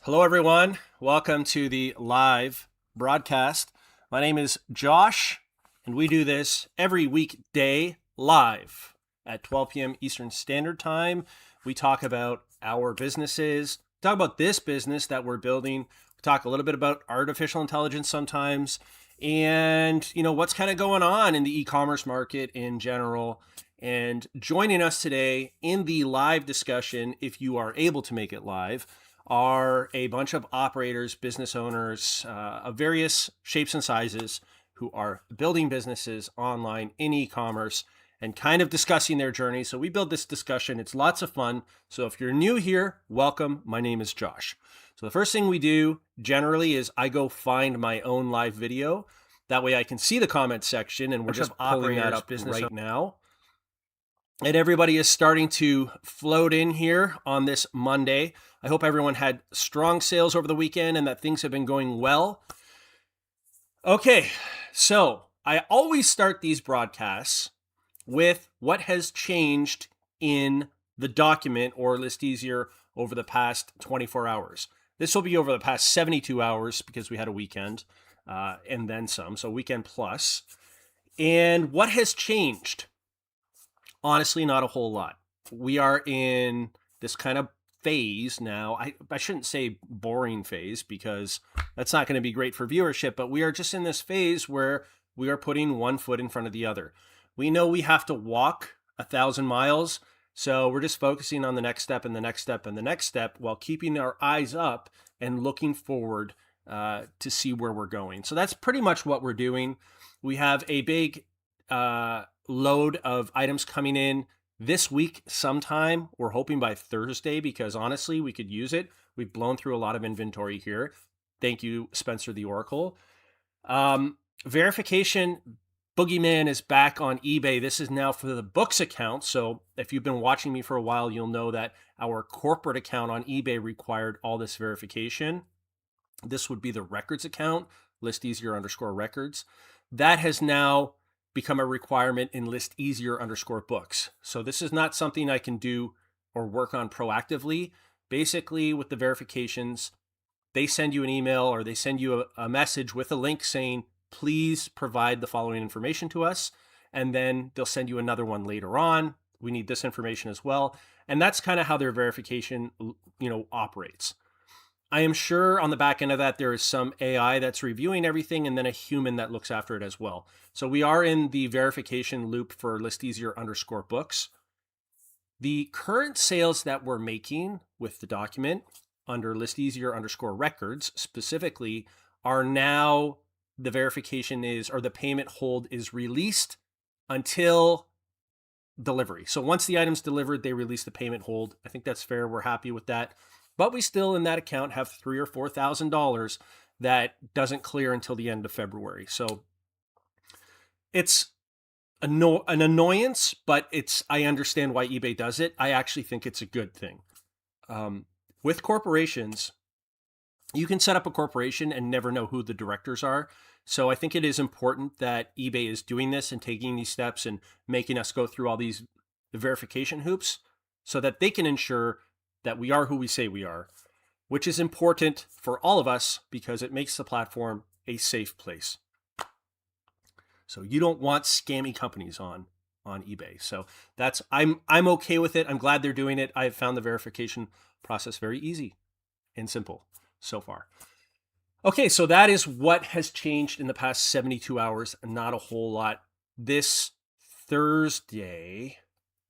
Hello, everyone. Welcome to the live broadcast. My name is Josh, and we do this every weekday live at 12 p.m. Eastern Standard Time. We talk about our businesses, talk about this business that we're building. We talk a little bit about artificial intelligence sometimes, and what's kind of going on in the e-commerce market in general. And joining us today in the live discussion, if you are able to make it live, are a bunch of operators, business owners of various shapes and sizes who are building businesses online in e-commerce and kind of discussing their journey. So we build this discussion. It's lots of fun. So if you're new here, welcome. My name is Josh. So the first thing we do generally is I go find my own live video. That way I can see the comment section, and we're just pulling that up right now. And everybody is starting to float in here on this Monday. I hope everyone had strong sales over the weekend and that things have been going well. Okay, so I always start these broadcasts with what has changed in the document or ListEasier over the past 24 hours. This will be over the past 72 hours because we had a weekend and then some, so weekend plus. And what has changed? Honestly, not a whole lot. We are in this kind of phase now. I shouldn't say boring phase because that's not going to be great for viewership, but we are just in this phase where we are putting one foot in front of the other. We know we have to walk 1,000 miles, so we're just focusing on the next step and the next step and the next step while keeping our eyes up and looking forward to see where we're going. So that's pretty much what we're doing. We have a big load of items coming in this week sometime. We're hoping by Thursday because honestly, we could use it. We've blown through a lot of inventory here. Thank you, Spencer the Oracle. Verification Boogeyman is back on eBay. This is now for the books account. So if you've been watching me for a while, you'll know that our corporate account on eBay required all this verification. This would be the records account, ListEasier_records. That has now become a requirement in ListEasier_books. So this is not something I can do or work on proactively. Basically, with the verifications, they send you an email or they send you a message with a link saying, please provide the following information to us. And then they'll send you another one later on. We need this information as well. And that's kind of how their verification, operates. I am sure on the back end of that, there is some AI that's reviewing everything and then a human that looks after it as well. So we are in the verification loop for ListEasier_books. The current sales that we're making with the document under ListEasier_records specifically are now the verification is, or the payment hold is released until delivery. So once the item's delivered, they release the payment hold. I think that's fair. We're happy with that. But we still in that account have $3,000 or $4,000 that doesn't clear until the end of February. So it's an annoyance, but I understand why eBay does it. I actually think it's a good thing. With corporations, you can set up a corporation and never know who the directors are. So I think it is important that eBay is doing this and taking these steps and making us go through all these verification hoops so that they can ensure that we are who we say we are, which is important for all of us because it makes the platform a safe place. So you don't want scammy companies on eBay. So I'm okay with it. I'm glad they're doing it. I've found the verification process very easy and simple so far. Okay, so that is what has changed in the past 72 hours. Not a whole lot. This Thursday,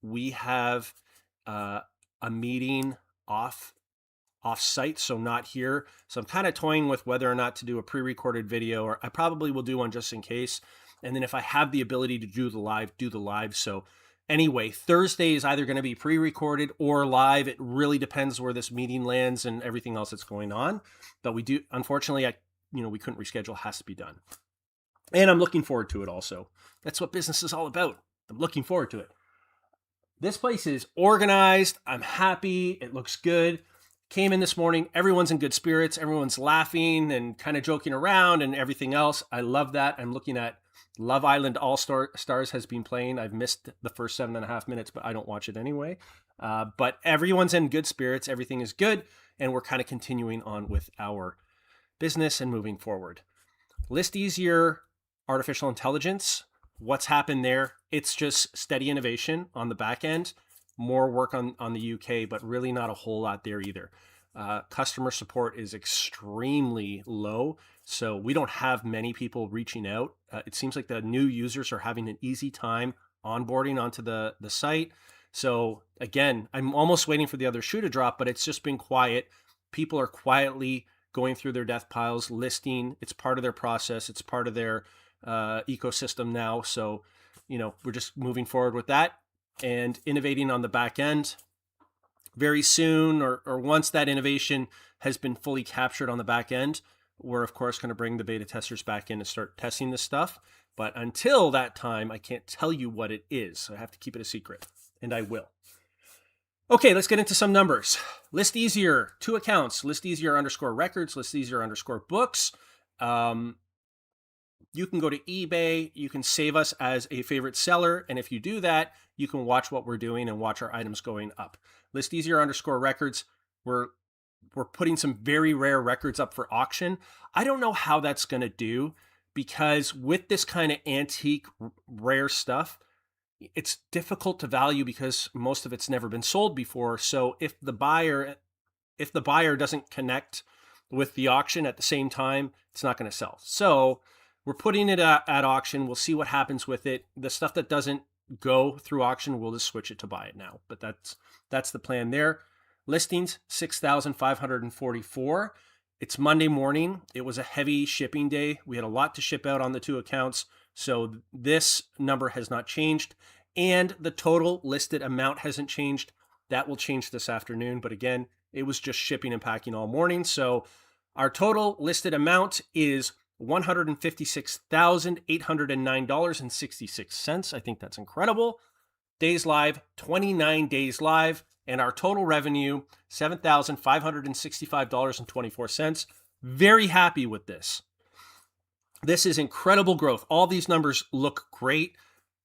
we have a meeting off site, so not here. So I'm kind of toying with whether or not to do a pre-recorded video, or I probably will do one just in case. And then if I have the ability to do the live. So anyway, Thursday is either going to be pre-recorded or live. It really depends where this meeting lands and everything else that's going on. But we do, unfortunately, we couldn't reschedule. It has to be done. And I'm looking forward to it also. That's what business is all about. I'm looking forward to it. This place is organized. I'm happy. It looks good. Came in this morning. Everyone's in good spirits. Everyone's laughing and kind of joking around and everything else. I love that. I'm looking at Love Island All Stars has been playing. I've missed the first 7.5 minutes, but I don't watch it anyway. But everyone's in good spirits. Everything is good. And we're kind of continuing on with our business and moving forward. ListEasier, artificial intelligence. What's happened there? It's just steady innovation on the back end, more work on the UK, but really not a whole lot there either. Customer support is extremely low, so we don't have many people reaching out. It seems like the new users are having an easy time onboarding onto the site. So again, I'm almost waiting for the other shoe to drop, but it's just been quiet. People are quietly going through their death piles, listing. It's part of their process. It's part of their ecosystem now. So, we're just moving forward with that and innovating on the back end. Very soon, or once that innovation has been fully captured on the back end, we're of course going to bring the beta testers back in and start testing this stuff. But until that time, I can't tell you what it is. So I have to keep it a secret, and I will. Okay, let's get into some numbers. ListEasier, 2 accounts, ListEasier_records, ListEasier_books. You can go to eBay, you can save us as a favorite seller, and if you do that, you can watch what we're doing and watch our items going up. ListEasier_records, we're putting some very rare records up for auction. I don't know how that's going to do, because with this kind of antique rare stuff, it's difficult to value because most of it's never been sold before. So if the buyer doesn't connect with the auction at the same time, it's not going to sell. So we're putting it at auction. We'll see what happens with it. The stuff that doesn't go through auction, we'll just switch it to buy it now. But that's the plan there. Listings, 6,544. It's Monday morning. It was a heavy shipping day. We had a lot to ship out on the 2 accounts. So this number has not changed. And the total listed amount hasn't changed. That will change this afternoon. But again, it was just shipping and packing all morning. So our total listed amount is $156,809.66. I think that's incredible. Days live, 29 days live. And our total revenue, $7,565.24. Very happy with this. This is incredible growth. All these numbers look great.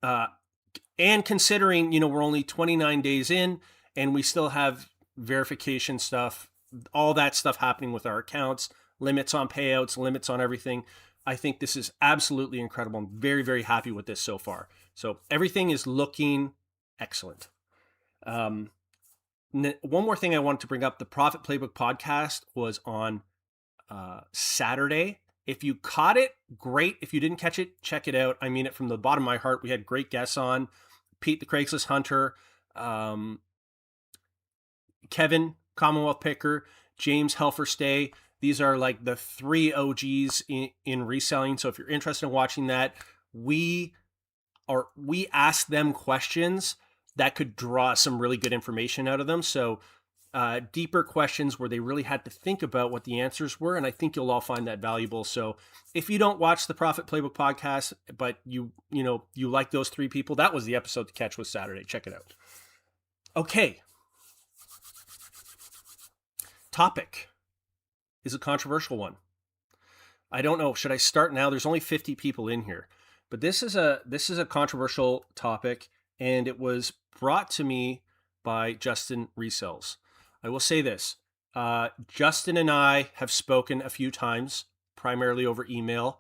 And considering, we're only 29 days in and we still have verification stuff, all that stuff happening with our accounts, limits on payouts, limits on everything. I think this is absolutely incredible. I'm very, very happy with this so far. So everything is looking excellent. One more thing I wanted to bring up, the Profit Playbook podcast was on Saturday. If you caught it, great. If you didn't catch it, check it out. I mean it from the bottom of my heart. We had great guests on. Pete, the Craigslist Hunter, Kevin, Commonwealth Picker, James Helferstay. These are like the 3 OGs in reselling. So if you're interested in watching that, we asked them questions that could draw some really good information out of them. So deeper questions where they really had to think about what the answers were. And I think you'll all find that valuable. So if you don't watch the Profit Playbook podcast, but you like those 3 people, that was the episode to catch, was Saturday. Check it out. Okay. Topic is a controversial one. I don't know. Should I start now? There's only 50 people in here, but this is a controversial topic, and it was brought to me by Justin Resells. I will say this. Justin and I have spoken a few times, primarily over email.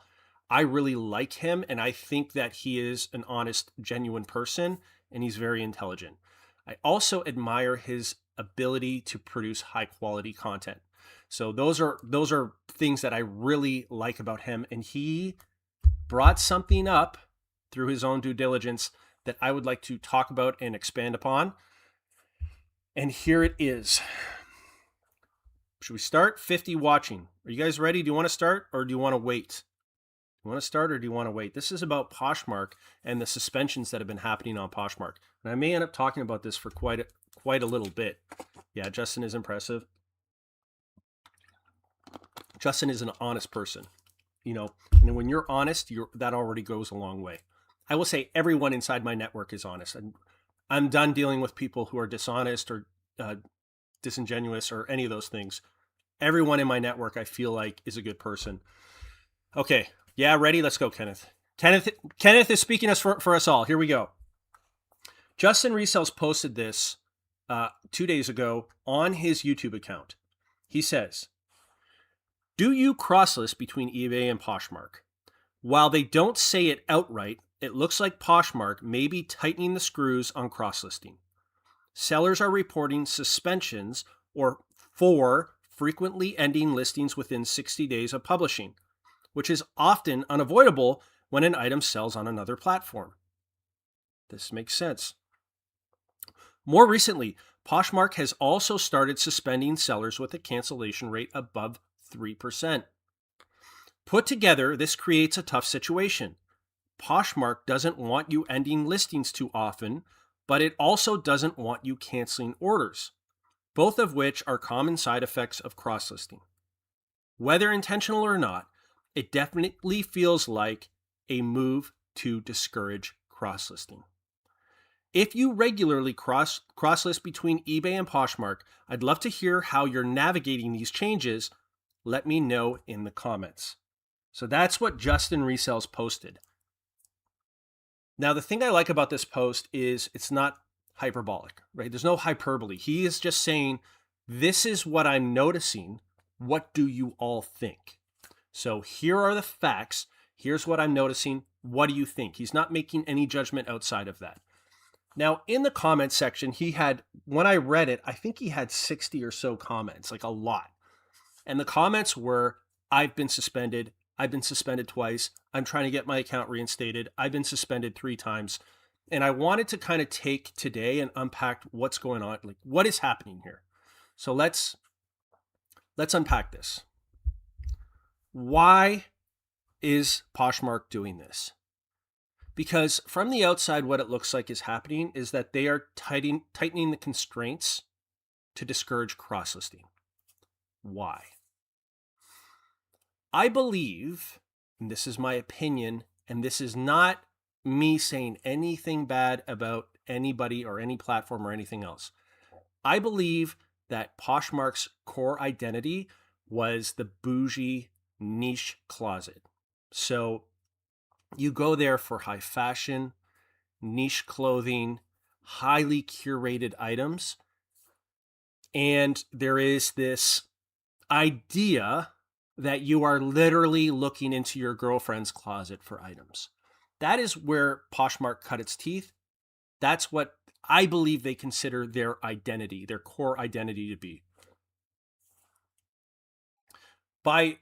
I really like him, and I think that he is an honest, genuine person, and he's very intelligent. I also admire his ability to produce high quality content. So those are things that I really like about him, and he brought something up through his own due diligence that I would like to talk about and expand upon. And here it is. Should we start? 50 watching. Are you guys ready? Do you want to start or do you want to wait? You want to start or do you want to wait? This is about Poshmark and the suspensions that have been happening on Poshmark. And I may end up talking about this for quite a little bit. Yeah, Justin is impressive. Justin is an honest person, and when you're honest, that already goes a long way. I will say everyone inside my network is honest. I'm done dealing with people who are dishonest or disingenuous or any of those things. Everyone in my network, I feel like, is a good person. Okay. Yeah, ready? Let's go, Kenneth. Kenneth is speaking for us all. Here we go. Justin Resells posted this 2 days ago on his YouTube account. He says, "Do you cross-list between eBay and Poshmark? While they don't say it outright, it looks like Poshmark may be tightening the screws on cross-listing. Sellers are reporting suspensions or for frequently ending listings within 60 days of publishing, which is often unavoidable when an item sells on another platform." This makes sense. More recently, Poshmark has also started suspending sellers with a cancellation rate above 3%. Put together, this creates a tough situation. Poshmark doesn't want you ending listings too often, but it also doesn't want you canceling orders, both of which are common side effects of cross-listing. Whether intentional or not, it definitely feels like a move to discourage cross-listing. If you regularly cross-list between eBay and Poshmark, I'd love to hear how you're navigating these changes. Let me know in the comments. So that's what Justin Resells posted. Now, the thing I like about this post is it's not hyperbolic, right? There's no hyperbole. He is just saying, this is what I'm noticing. What do you all think? So here are the facts. Here's what I'm noticing. What do you think? He's not making any judgment outside of that. Now, in the comments section, he had, when I read it, I think he had 60 or so comments, like a lot. And the comments were, I've been suspended twice. I'm trying to get my account reinstated. I've been suspended 3 times. And I wanted to kind of take today and unpack what's going on, like what is happening here. So let's unpack this. Why is Poshmark doing this? Because from the outside, what it looks like is happening is that they are tightening the constraints to discourage cross-listing. Why? I believe, and this is my opinion, and this is not me saying anything bad about anybody or any platform or anything else. I believe that Poshmark's core identity was the bougie niche closet. So you go there for high fashion, niche clothing, highly curated items. And there is this idea that you are literally looking into your girlfriend's closet for items. That is where Poshmark cut its teeth. That's what I believe they consider their identity, their core identity to be. By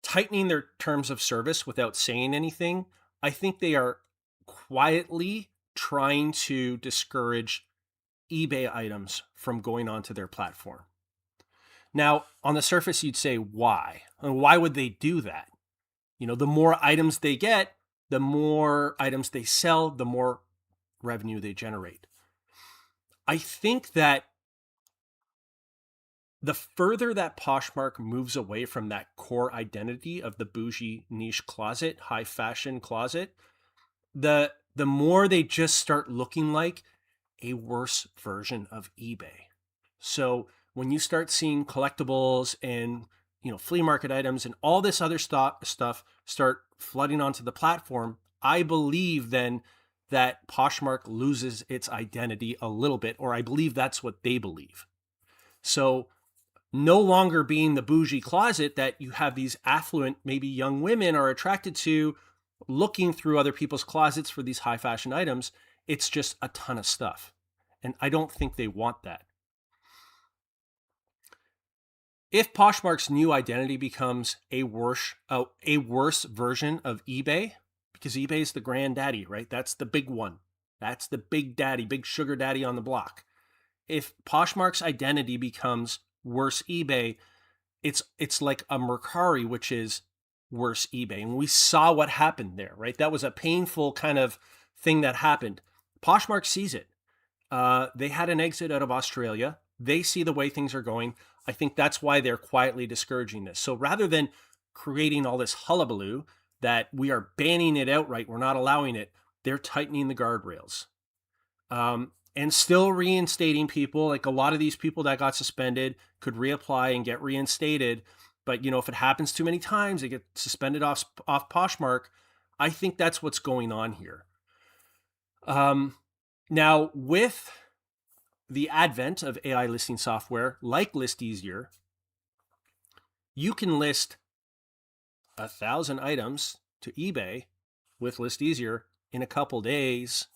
tightening their terms of service without saying anything, I think they are quietly trying to discourage eBay items from going onto their platform. Now, on the surface, you'd say, why? And why would they do that? You know, the more items they get, the more items they sell, the more revenue they generate. I think that the further that Poshmark moves away from that core identity of the bougie niche closet, high fashion closet, the more they just start looking like a worse version of eBay. So when you start seeing collectibles and flea market items and all this other stuff start flooding onto the platform, I believe then that Poshmark loses its identity a little bit, or I believe that's what they believe. So no longer being the bougie closet that you have these affluent, maybe young women are attracted to, looking through other people's closets for these high fashion items, it's just a ton of stuff. And I don't think they want that. If Poshmark's new identity becomes a worse version of eBay, because eBay is the granddaddy, right? That's the big one. That's the big daddy, big sugar daddy on the block. If Poshmark's identity becomes worse eBay, it's like a Mercari, which is worse eBay. And we saw what happened there, right? That was a painful kind of thing that happened. Poshmark sees it. They had an exit out of Australia. They see the way things are going. I think that's why they're quietly discouraging this. So rather than creating all this hullabaloo that we are banning it outright, we're not allowing it, they're tightening the guardrails. And still reinstating people. Like a lot of these people that got suspended could reapply and get reinstated. But if it happens too many times, they get suspended off Poshmark. I think that's what's going on here. Now with the advent of AI listing software like ListEasier, you can list 1,000 items to eBay with ListEasier in a couple days,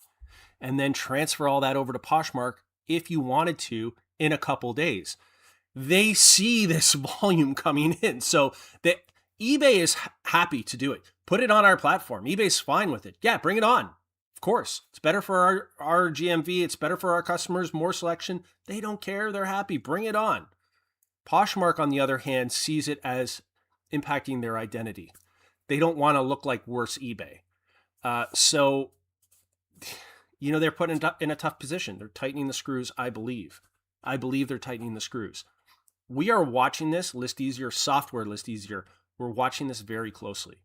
and then transfer all that over to Poshmark if you wanted to in a couple days. They see this volume coming in. So the eBay is happy to do it. Put it on our platform. eBay's fine with it. Yeah, bring it on. Of course. It's better for our GMV. It's better for our customers. More selection. They don't care. They're happy. Bring it on. Poshmark, on the other hand, sees it as impacting their identity. They don't want to look like worse eBay. So, they're put in a tough position. They're tightening the screws, I believe. I believe they're tightening the screws. We are watching this, ListEasier, software ListEasier. We're watching this very closely.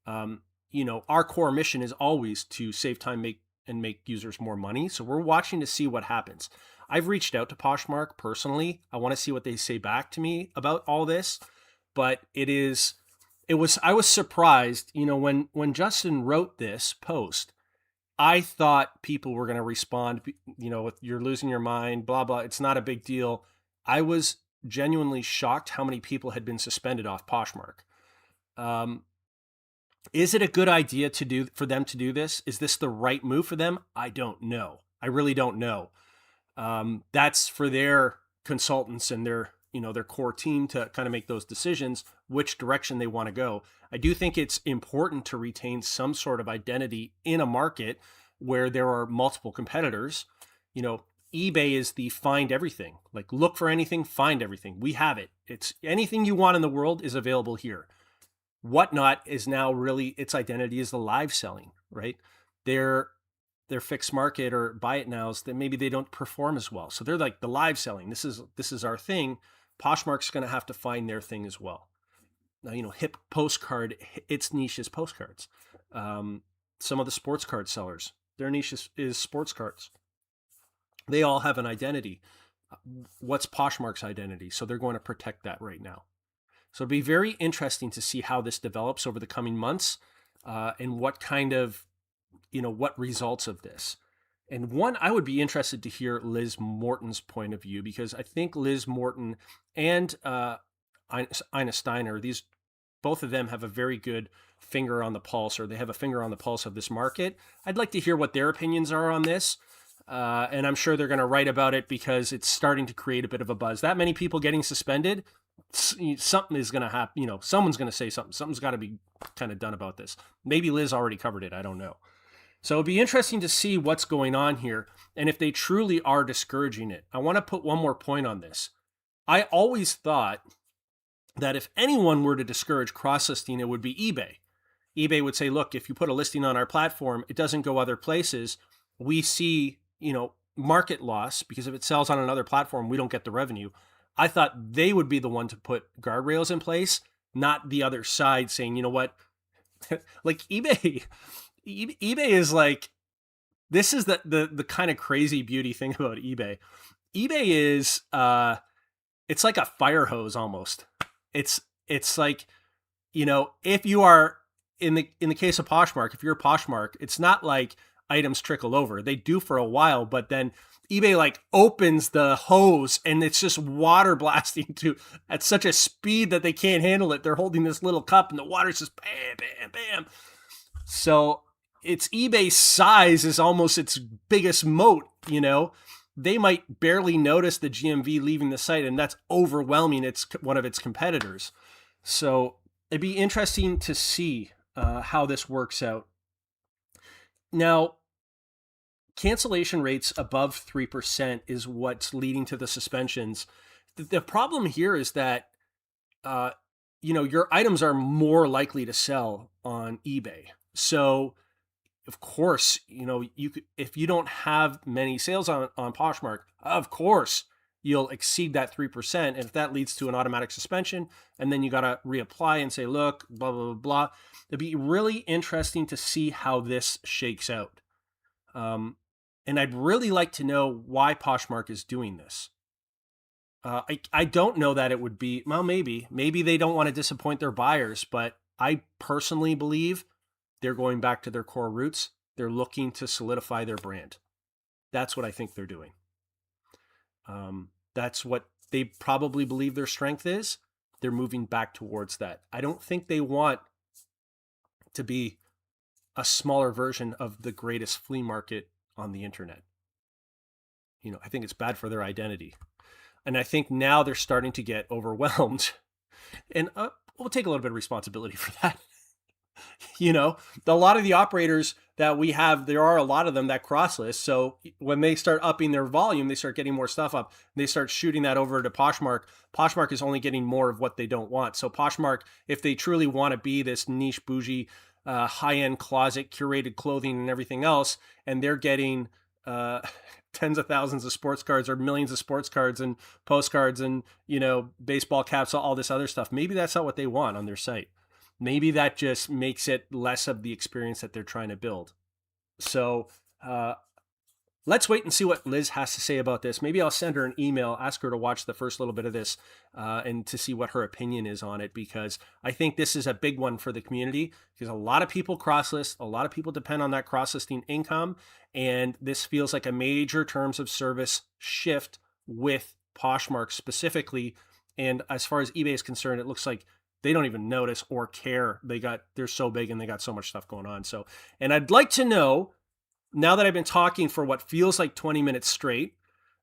Our core mission is always to save time, make users more money. So we're watching to see what happens. I've reached out to Poshmark personally. I want to see what they say back to me about all this. But I was surprised, when Justin wrote this post, I thought people were going to respond, with you're losing your mind, blah, blah. It's not a big deal. I was genuinely shocked how many people had been suspended off Poshmark. Is it a good idea for them to do this? Is this the right move for them? I don't know. I really don't know. That's for their consultants and their core team to kind of make those decisions, which direction they want to go. I do think it's important to retain some sort of identity in a market where there are multiple competitors. eBay is the find everything, like look for anything, find everything. We have it. It's anything you want in the world is available here. Whatnot is now really its identity is the live selling, right? Their fixed market or buy it nows that maybe they don't perform as well. So they're like the live selling. This is our thing. Poshmark's going to have to find their thing as well. Now, Hip Postcard, its niche is postcards. Some of the sports card sellers, their niche is sports cards. They all have an identity. What's Poshmark's identity? So they're going to protect that right now. So it'll be very interesting to see how this develops over the coming months, and what kind of, what results of this. And one, I would be interested to hear Liz Morton's point of view, because I think Liz Morton and Ina Steiner, both of them have a very good finger on the pulse, or they have a finger on the pulse of this market. I'd like to hear what their opinions are on this. And I'm sure they're going to write about it because it's starting to create a bit of a buzz. That many people getting suspended, something is going to happen. Someone's going to say something. Something's got to be kind of done about this. Maybe Liz already covered it. I don't know. So it'd be interesting to see what's going on here and if they truly are discouraging it. I want to put one more point on this. I always thought that if anyone were to discourage cross-listing, it would be eBay. eBay would say, look, if you put a listing on our platform, it doesn't go other places. We see, market loss because if it sells on another platform, we don't get the revenue. I thought they would be the one to put guardrails in place, not the other side saying, you know what, like eBay is like, this is the kind of crazy beauty thing about eBay. eBay is, it's like a fire hose almost. It's like, if you are in the case of Poshmark, if you're a Poshmark, it's not like items trickle over. They do for a while, but then eBay like opens the hose and it's just water blasting at such a speed that they can't handle it. They're holding this little cup and the water's just bam, bam, bam. So it's eBay's size is almost its biggest moat, They might barely notice the GMV leaving the site, and that's overwhelming. It's one of its competitors. So it'd be interesting to see how this works out. Now, cancellation rates above 3% is what's leading to the suspensions. The problem here is that, your items are more likely to sell on eBay. So, of course, if you don't have many sales on Poshmark, of course, you'll exceed that 3%. And if that leads to an automatic suspension, and then you got to reapply and say, look, blah, blah, blah, blah. It'd be really interesting to see how this shakes out. And I'd really like to know why Poshmark is doing this. I don't know that it would be, well, maybe they don't want to disappoint their buyers, but I personally believe they're going back to their core roots. They're looking to solidify their brand. That's what I think they're doing. That's what they probably believe their strength is. They're moving back towards that. I don't think they want to be a smaller version of the greatest flea market on the internet. I think it's bad for their identity. And I think now they're starting to get overwhelmed. And we'll take a little bit of responsibility for that. A lot of the operators that we have, there are a lot of them that cross list. So when they start upping their volume, they start getting more stuff up. They start shooting that over to Poshmark. Poshmark is only getting more of what they don't want. So Poshmark, if they truly want to be this niche bougie, high-end closet, curated clothing and everything else, and they're getting tens of thousands of sports cards or millions of sports cards and postcards and, baseball caps, all this other stuff, maybe that's not what they want on their site. Maybe that just makes it less of the experience that they're trying to build. So let's wait and see what Liz has to say about this. Maybe I'll send her an email, ask her to watch the first little bit of this and to see what her opinion is on it, because I think this is a big one for the community, because a lot of people cross-list, a lot of people depend on that cross-listing income, and this feels like a major terms of service shift with Poshmark specifically. And as far as eBay is concerned, it looks like they don't even notice or care. They're so big and they got so much stuff going on. So, and I'd like to know, now that I've been talking for what feels like 20 minutes straight,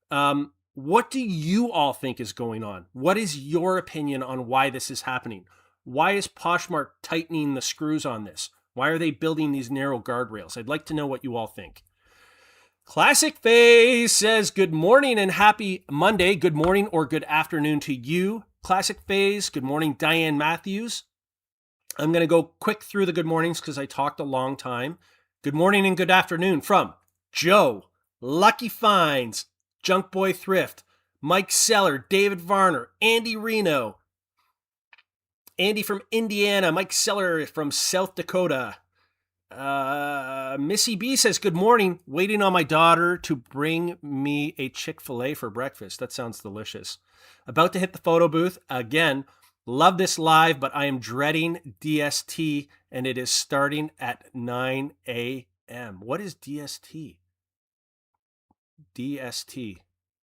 what do you all think is going on? What is your opinion on why this is happening? Why is Poshmark tightening the screws on this? Why are they building these narrow guardrails? I'd like to know what you all think. Classic Phase says, good morning and happy Monday. Good morning or good afternoon to you, Classic Phase. Good morning, Diane Matthews. I'm going to go quick through the good mornings because I talked a long time. Good morning and good afternoon from Joe, Lucky Finds, Junk Boy Thrift, Mike Seller, David Varner, Andy Reno, Andy from Indiana, Mike Seller from South Dakota. Missy B says, good morning, waiting on my daughter to bring me a Chick-fil-A for breakfast. That sounds delicious. About to hit the photo booth. Again, love this live, but I am dreading DST, and it is starting at 9 a.m. What is DST? DST.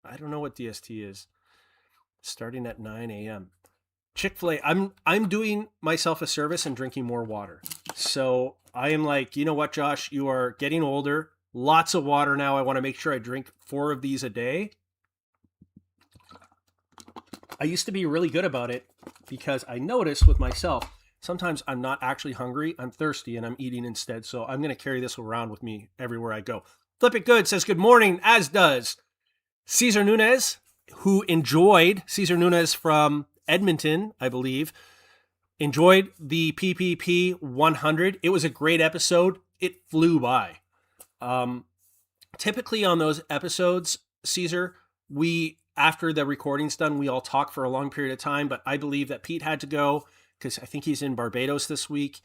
I don't know what DST is. Starting at 9 a.m. Chick-fil-A, I'm doing myself a service and drinking more water. So I am like, you know what, Josh, you are getting older. Lots of water now. I want to make sure I drink 4 of these a day. I used to be really good about it because I noticed with myself, sometimes I'm not actually hungry. I'm thirsty and I'm eating instead. So I'm going to carry this around with me everywhere I go. Flip It Good says good morning, as does Cesar Nunez, who enjoyed, Cesar Nunez from Edmonton, I believe, enjoyed the PPP 100. It was a great episode. It flew by. Typically on those episodes, Caesar, after the recording's done, we all talk for a long period of time, but I believe that Pete had to go because I think he's in Barbados this week.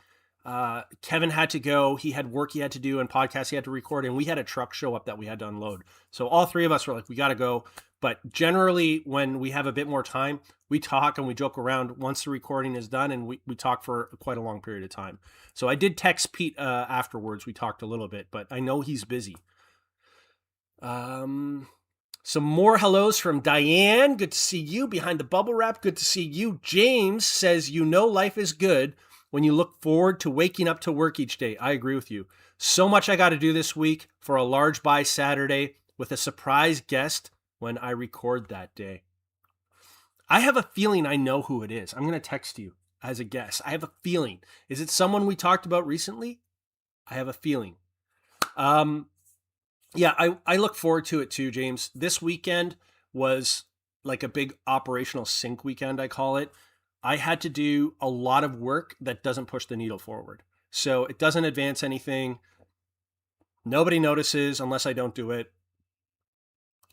Kevin had to go. He had work he had to do and podcasts he had to record, and we had a truck show up that we had to unload. So all 3 of us were like, we got to go. But generally, when we have a bit more time, we talk and we joke around once the recording is done, and we talk for quite a long period of time. So I did text Pete afterwards. We talked a little bit, but I know he's busy. Some more hellos from Diane. Good to see you behind the bubble wrap. Good to see you. James says, life is good when you look forward to waking up to work each day. I agree with you. So much I got to do this week for a large buy Saturday with a surprise guest when I record that day. I have a feeling I know who it is. I'm going to text you as a guess. I have a feeling. Is it someone we talked about recently? I have a feeling. Yeah, I look forward to it too, James. This weekend was like a big operational sync weekend, I call it. I had to do a lot of work that doesn't push the needle forward. So it doesn't advance anything. Nobody notices unless I don't do it.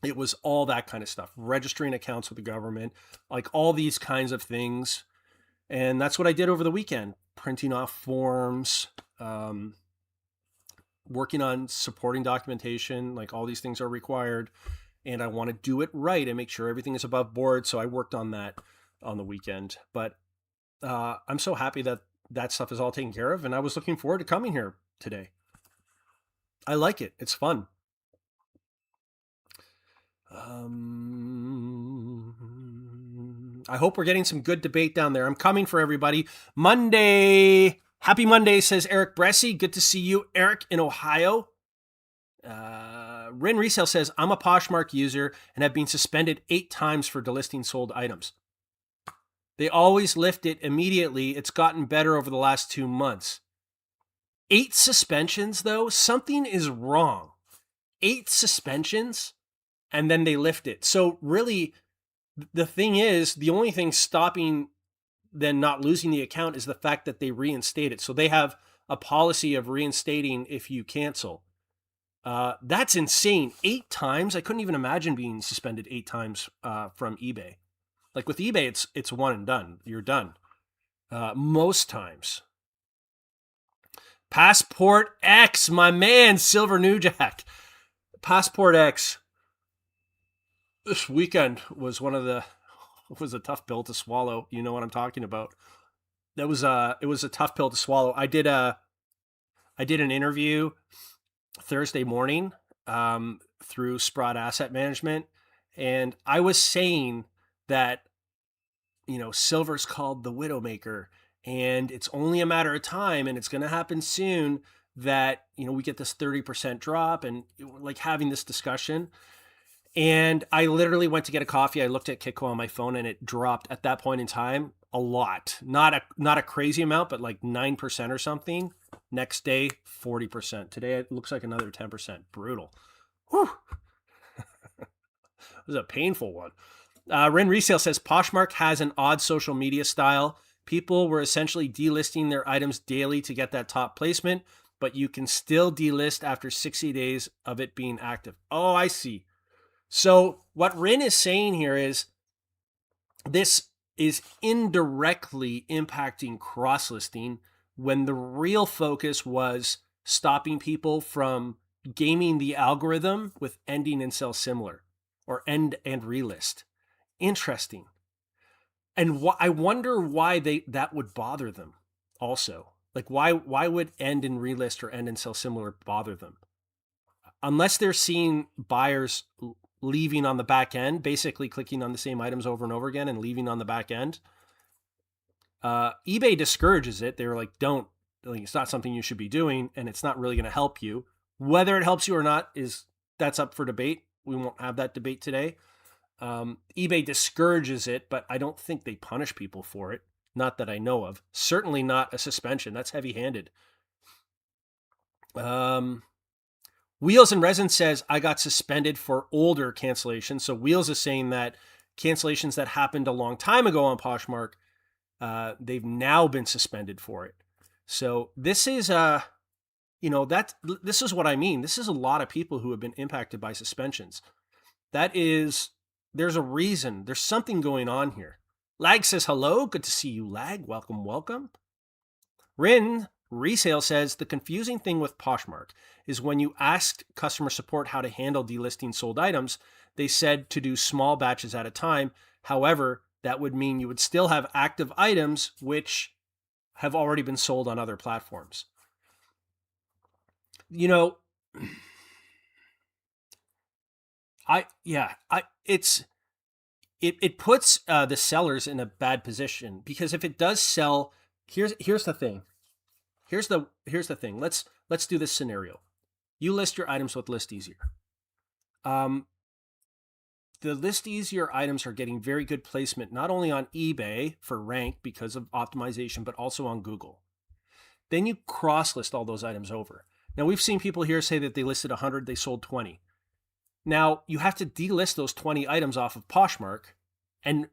It was all that kind of stuff, registering accounts with the government, like all these kinds of things. And that's what I did over the weekend, printing off forms, working on supporting documentation, like all these things are required. And I want to do it right and make sure everything is above board. So I worked on that on the weekend. But I'm so happy that that stuff is all taken care of. And I was looking forward to coming here today. I like it. It's fun. I hope we're getting some good debate down there. I'm coming for everybody. Monday. Happy Monday, says Eric Bressy. Good to see you, Eric, in Ohio. Ren Resale says, I'm a Poshmark user and have been suspended 8 times for delisting sold items. They always lift it immediately. It's gotten better over the last 2 months. 8 suspensions, though? Something is wrong. 8 suspensions, and then they lift it. So really, the thing is, the only thing stopping them not losing the account is the fact that they reinstate it. So they have a policy of reinstating if you cancel. That's insane. 8 times? I couldn't even imagine being suspended 8 times from eBay. Like with eBay, it's one and done. You're done. Most times. Passport X, my man, Silver New Jack. Passport X. This weekend was was a tough pill to swallow. You know what I'm talking about. It was a tough pill to swallow. I did an interview Thursday morning through Sprott Asset Management, and I was saying that, silver's called the Widowmaker, and it's only a matter of time, and it's going to happen soon that, we get this 30% drop, and like having this discussion. And I literally went to get a coffee. I looked at Kitco on my phone, and it dropped at that point in time a lot. Not a crazy amount, but like 9% or something. Next day, 40%. Today, it looks like another 10%. Brutal. Whew. It was a painful one. Ren Resale says, Poshmark has an odd social media style. People were essentially delisting their items daily to get that top placement, but you can still delist after 60 days of it being active. Oh, I see. So what Rin is saying here is this is indirectly impacting cross-listing when the real focus was stopping people from gaming the algorithm with ending and sell similar or end and relist. Interesting. And I wonder why that would bother them also. Like why would end and relist or end and sell similar bother them? Unless they're seeing buyers leaving on the back end, basically clicking on the same items over and over again and leaving on the back end. eBay discourages it. They're like, it's not something you should be doing, and it's not really going to help you. Whether it helps you or not that's up for debate. We won't have that debate today. eBay discourages it, but I don't think they punish people for it. Not that I know of. Certainly not a suspension. That's heavy-handed. Wheels and Resin says, I got suspended for older cancellations. So Wheels is saying that cancellations that happened a long time ago on Poshmark, they've now been suspended for it. So this is, this is what I mean. This is a lot of people who have been impacted by suspensions. There's a reason. There's something going on here. Lag says, hello. Good to see you, Lag. Welcome, welcome. Rin Resale says, the confusing thing with Poshmark is when you asked customer support how to handle delisting sold items, they said to do small batches at a time. However, that would mean you would still have active items which have already been sold on other platforms. It puts the sellers in a bad position, because if it does sell, here's the thing. Here's the thing. Let's do this scenario. You list your items with ListEasier. The ListEasier items are getting very good placement, not only on eBay for rank because of optimization, but also on Google. Then you cross-list all those items over. Now, we've seen people here say that they listed 100, they sold 20. Now, you have to delist those 20 items off of Poshmark, and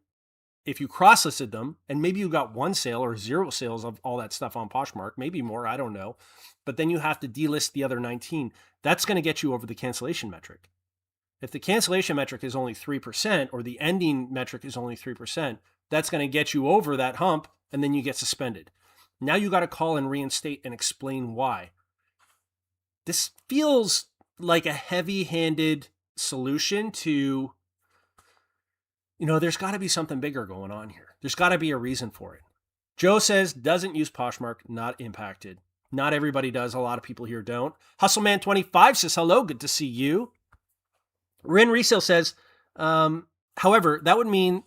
if you cross-listed them, and maybe you got 1 sale or 0 sales of all that stuff on Poshmark, maybe more, I don't know, but then you have to delist the other 19. That's going to get you over the cancellation metric. If the cancellation metric is only 3%, or the ending metric is only 3%, that's going to get you over that hump, and then you get suspended. Now you got to call and reinstate and explain why. This feels like a heavy-handed solution to, there's got to be something bigger going on here. There's got to be a reason for it. Joe says, doesn't use Poshmark, not impacted. Not everybody does. A lot of people here don't. Hustleman25 says, hello, good to see you. Rin Resale says, However, that would mean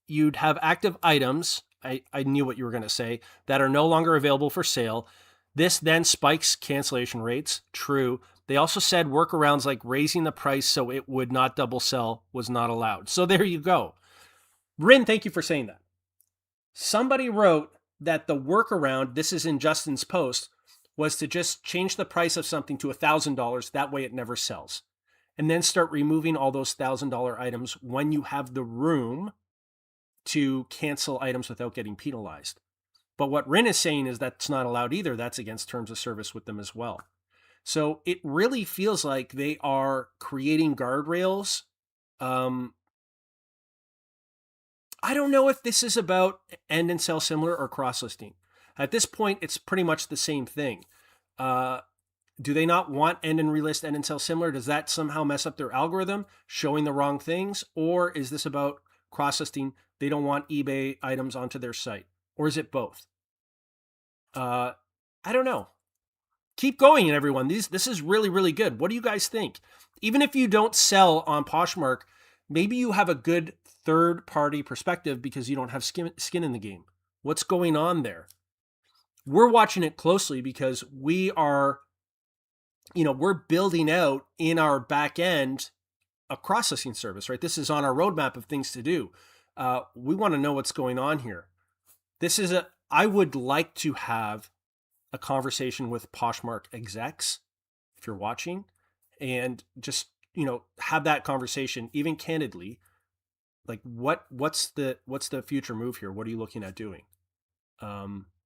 you'd have active items. I knew what you were going to say, that are no longer available for sale. This then spikes cancellation rates. True. They also said workarounds like raising the price so it would not double sell was not allowed. So there you go. Rin, thank you for saying that. Somebody wrote that the workaround, this is in Justin's post, was to just change the price of something to $1,000. That way it never sells. And then start removing all those $1,000 items when you have the room to cancel items without getting penalized. But what Rin is saying is that's not allowed either. That's against terms of service with them as well. So it really feels like they are creating guardrails. I don't know if this is about end and sell similar or cross listing. At this point, it's pretty much the same thing. Do they not want end and relist, end and sell similar? Does that somehow mess up their algorithm, showing the wrong things? Or is this about cross listing? They don't want eBay items onto their site? Or is it both? I don't know. Keep going, everyone. This is really, really good. What do you guys think? Even if you don't sell on Poshmark, maybe you have a good third-party perspective because you don't have skin in the game. What's going on there? We're watching it closely because we are, we're building out in our back end a cross-listing service, right? This is on our roadmap of things to do. We want to know what's going on here. I would like to have a conversation with Poshmark execs, if you're watching, and just, have that conversation, even candidly, like what's the future move here? What are you looking at doing?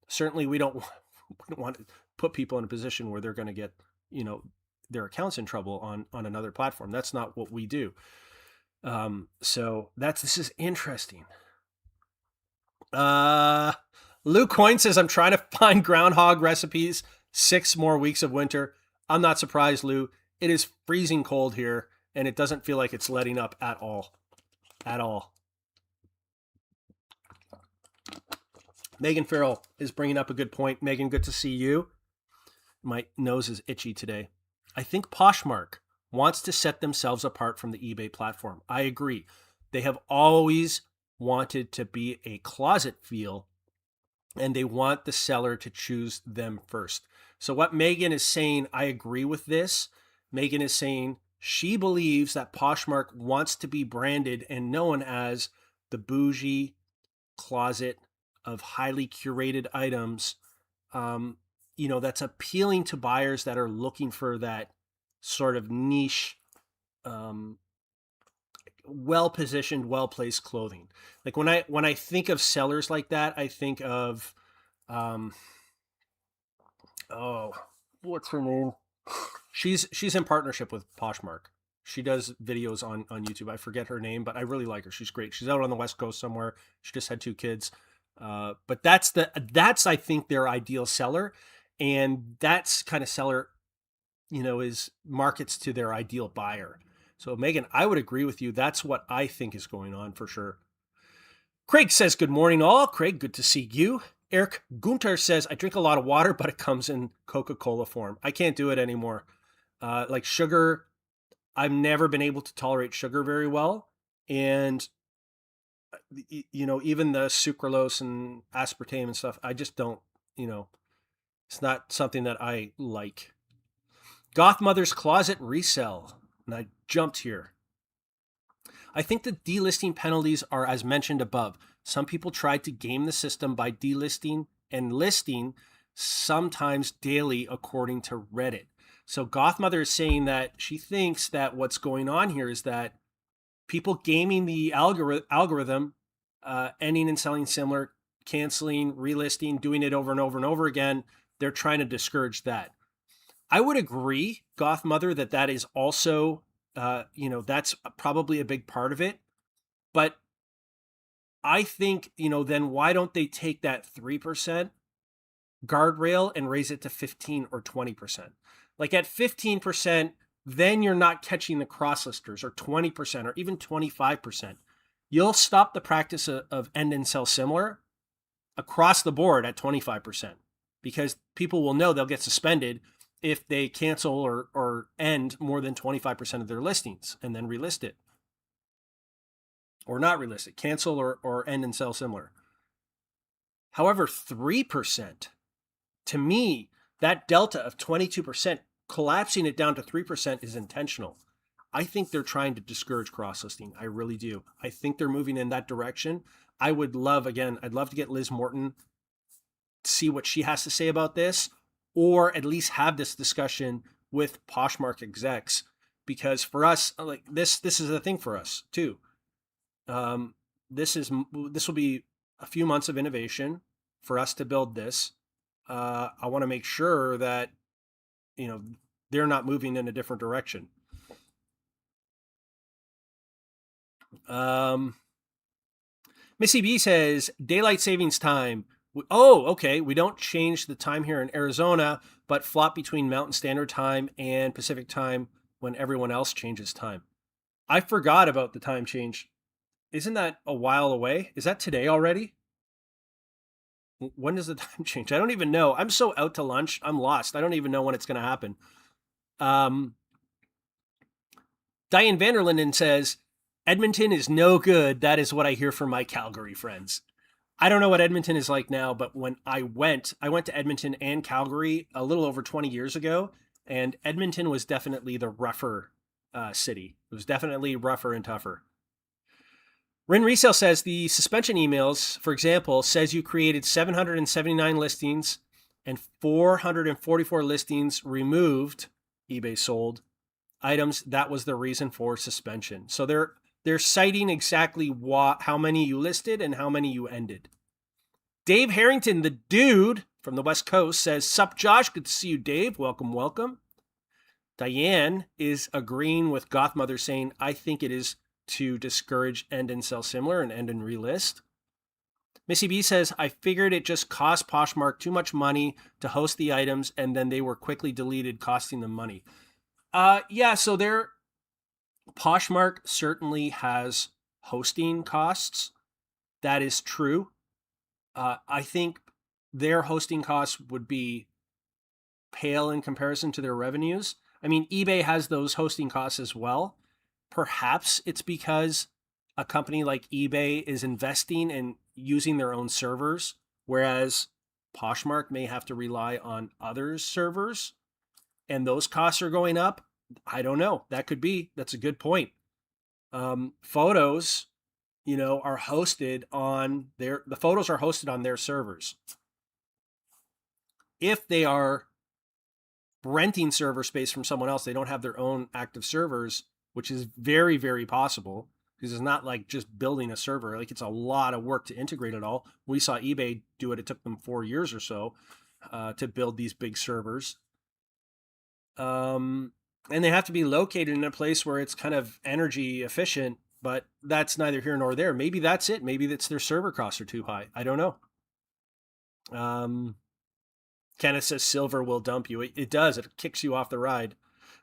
Certainly we don't want to put people in a position where they're going to get, their accounts in trouble on another platform. That's not what we do. So this is interesting. Luke Coyne says, I'm trying to find groundhog recipes. 6 more weeks of winter. I'm not surprised, Lou. It is freezing cold here, and it doesn't feel like it's letting up at all. At all. Megan Farrell is bringing up a good point. Megan, good to see you. My nose is itchy today. I think Poshmark wants to set themselves apart from the eBay platform. I agree. They have always wanted to be a closet feel, and they want the seller to choose them first. So what Megan is saying, I agree with this. Megan is saying she believes that Poshmark wants to be branded and known as the bougie closet of highly curated items, that's appealing to buyers that are looking for that sort of niche, well-positioned, well-placed clothing. Like when I think of sellers like that, I think of, what's her name? She's in partnership with Poshmark. She does videos on YouTube. I forget her name, but I really like her. She's great. She's out on the West Coast somewhere. She just had 2 kids. But that's I think their ideal seller, and that's kind of seller, is markets to their ideal buyer. So Megan, I would agree with you. That's what I think is going on for sure. Craig says, good morning all. Craig, good to see you. Eric Gunter says, I drink a lot of water, but it comes in Coca-Cola form. I can't do it anymore. Like sugar, I've never been able to tolerate sugar very well. And, even the sucralose and aspartame and stuff, I just don't, it's not something that I like. Goth Mother's Closet Resell. And I jumped here. I think the delisting penalties are as mentioned above. Some people tried to game the system by delisting and listing sometimes daily, according to Reddit. So Goth Mother is saying that she thinks that what's going on here is that people gaming the algorithm, ending and selling similar, canceling, relisting, doing it over and over and over again, they're trying to discourage that. I would agree, Goth Mother, that is also, that's probably a big part of it. But I think, then why don't they take that 3% guardrail and raise it to 15 or 20%? Like at 15%, then you're not catching the crosslisters, or 20% or even 25%. You'll stop the practice of end and sell similar across the board at 25%, because people will know they'll get suspended if they cancel or end more than 25% of their listings and then relist it. or not relist it, cancel or end and sell similar. However, 3%, to me, that delta of 22%, collapsing it down to 3% is intentional. I think they're trying to discourage cross-listing. I really do. I think they're moving in that direction. I'd love to get Liz Morton, see what she has to say about this, or at least have this discussion with Poshmark execs, because for us, like this is a thing for us too. This will be a few months of innovation for us to build this. I want to make sure that, they're not moving in a different direction. Missy B says daylight savings time. Oh, okay. We don't change the time here in Arizona, but flop between Mountain Standard Time and Pacific Time when everyone else changes time. I forgot about the time change. Isn't that a while away? Is that today already? When does the time change? I don't even know. I'm so out to lunch. I'm lost. I don't even know when it's going to happen. Diane Vanderlinden says, Edmonton is no good. That is what I hear from my Calgary friends. I don't know what Edmonton is like now, but when I went to Edmonton and Calgary a little over 20 years ago, and Edmonton was definitely the rougher city. It was definitely rougher and tougher. Rin Resale says the suspension emails, for example, says you created 779 listings and 444 listings removed, eBay sold items. That was the reason for suspension. So they're citing exactly how many you listed and how many you ended. Dave Harrington, the dude from the West Coast, says, Sup, Josh? Good to see you, Dave. Welcome, welcome. Diane is agreeing with Gothmother, saying, I think it is to discourage end and sell similar and end and relist. Missy B says, I figured it just cost Poshmark too much money to host the items, and then they were quickly deleted, costing them money. So Poshmark certainly has hosting costs. That is true. I think their hosting costs would be pale in comparison to their revenues. I mean, eBay has those hosting costs as well. Perhaps it's because a company like eBay is investing in using their own servers, whereas Poshmark may have to rely on others' servers, and those costs are going up. I don't know. That could be. That's a good point. Photos, are hosted on the photos are hosted on their servers. If they are renting server space from someone else, they don't have their own active servers, which is very, very possible, because it's not like just building a server. Like, it's a lot of work to integrate it all. We saw eBay do it. It took them 4 years or so to build these big servers. And they have to be located in a place where it's kind of energy efficient, but that's neither here nor there. Maybe that's it. Maybe that's their server costs are too high. I don't know. Kenneth says silver will dump you. It does. It kicks you off the ride.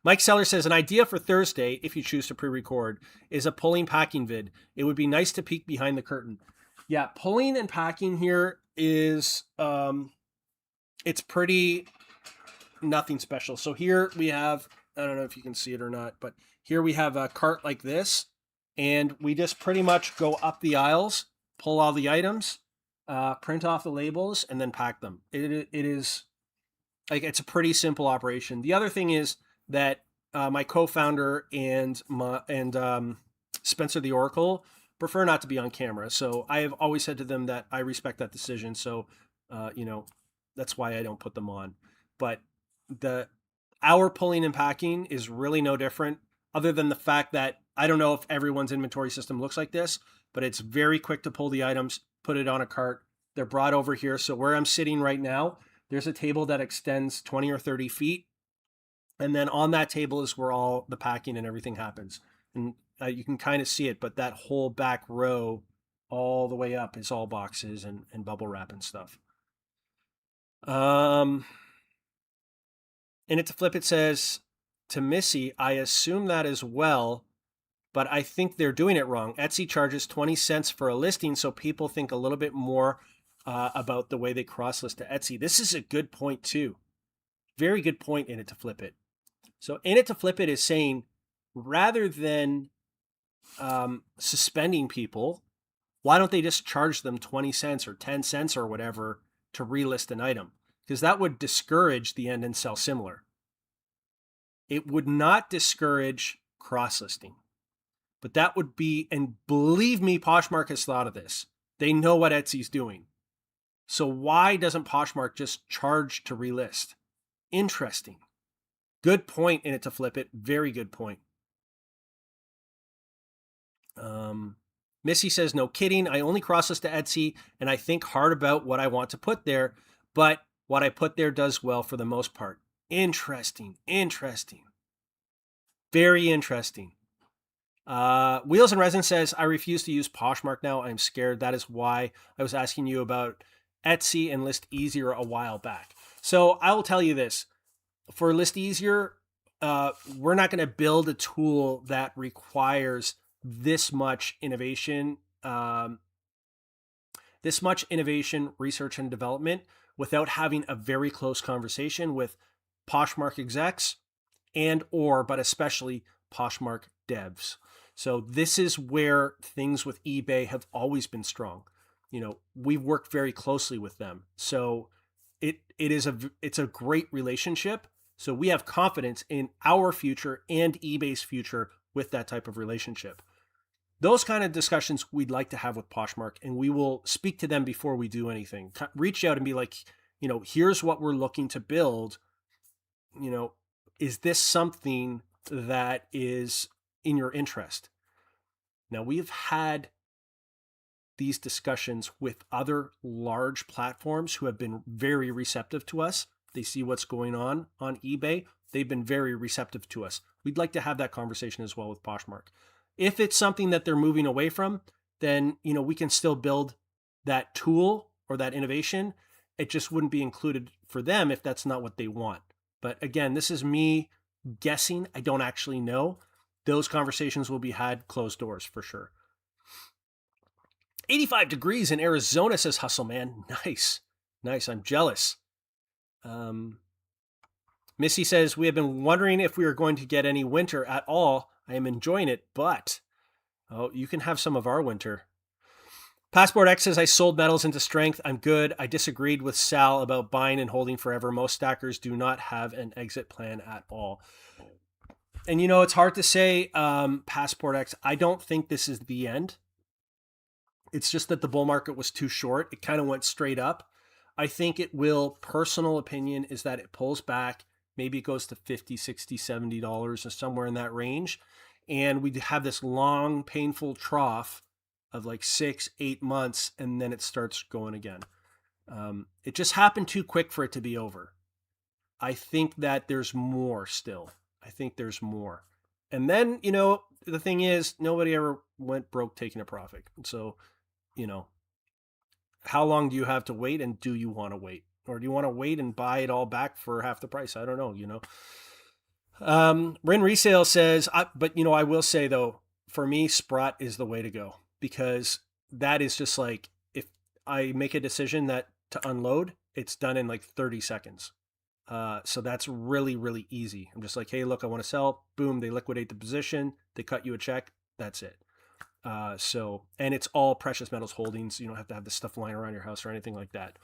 Mike Seller says, an idea for Thursday, if you choose to pre-record, is a pulling packing vid. It would be nice to peek behind the curtain. Yeah, pulling and packing here is, it's pretty nothing special. So here we have, I don't know if you can see it or not, but here we have a cart like this, and we just pretty much go up the aisles, pull all the items, print off the labels, and then pack them. It is like, it's a pretty simple operation. The other thing is that my co-founder and Spencer the Oracle prefer not to be on camera. So I have always said to them that I respect that decision. So, that's why I don't put them on. But our pulling and packing is really no different, other than the fact that I don't know if everyone's inventory system looks like this, but it's very quick to pull the items, put it on a cart. They're brought over here. So where I'm sitting right now, there's a table that extends 20 or 30 feet. And then on that table is where all the packing and everything happens. And you can kind of see it, but that whole back row all the way up is all boxes and bubble wrap and stuff. And to flip, it says to Missy, I assume that as well, but I think they're doing it wrong. Etsy charges 20 cents for a listing, so people think a little bit more about the way they cross-list to Etsy. This is a good point too. Very good point in it to flip it. So in it to flip it is saying, rather than suspending people, why don't they just charge them 20 cents or 10 cents or whatever to relist an item? Because that would discourage the end and sell similar. It would not discourage cross listing, but that would be, and believe me, Poshmark has thought of this. They know what Etsy's doing. So why doesn't Poshmark just charge to relist? Interesting. Good point in it to flip it. Very good point. Missy says, no kidding. I only cross list to Etsy and I think hard about what I want to put there, but what I put there does well for the most part. Interesting. Interesting. Very interesting. Wheels and Resin says, I refuse to use Poshmark now. I'm scared. That is why I was asking you about Etsy and ListEasier a while back. So I will tell you this. For ListEasier, we're not going to build a tool that requires this much innovation, research, and development without having a very close conversation with Poshmark execs but especially Poshmark devs. So this is where things with eBay have always been strong. We've worked very closely with them. So it's a great relationship. So we have confidence in our future and eBay's future with that type of relationship. Those kind of discussions we'd like to have with Poshmark, and we will speak to them before we do anything. Reach out and be like, here's what we're looking to build. Is this something that is in your interest? Now, we've had these discussions with other large platforms who have been very receptive to us. They see what's going on eBay. They've been very receptive to us. We'd like to have that conversation as well with Poshmark. If it's something that they're moving away from, then we can still build that tool or that innovation. It just wouldn't be included for them if that's not what they want. But again, this is me guessing. I don't actually know. Those conversations will be had closed doors for sure. 85 degrees in Arizona, says Hustle Man. Nice. I'm jealous. Missy says, we have been wondering if we are going to get any winter at all. I am enjoying it, but you can have some of our winter. Passport X says, I sold metals into strength. I'm good. I disagreed with Sal about buying and holding forever. Most stackers do not have an exit plan at all. And it's hard to say, Passport X. I don't think this is the end. It's just that the bull market was too short. It kind of went straight up. I think it will, personal opinion is that it pulls back. Maybe it goes to $50, $60, $70 or somewhere in that range. And we have this long, painful trough of like 6-8 months, and then it starts going again. It just happened too quick for it to be over. I think that there's more still. I think there's more. And then, the thing is, nobody ever went broke taking a profit. So, how long do you have to wait, and do you want to wait? Or do you want to wait and buy it all back for half the price? I don't know, Rin Resale says, I will say though, for me, Sprott is the way to go, because that is just like, if I make a decision that to unload, it's done in like 30 seconds. So that's really, really easy. I'm just like, hey, look, I want to sell. Boom. They liquidate the position. They cut you a check. That's it. And it's all precious metals holdings. You don't have to have this stuff lying around your house or anything like that.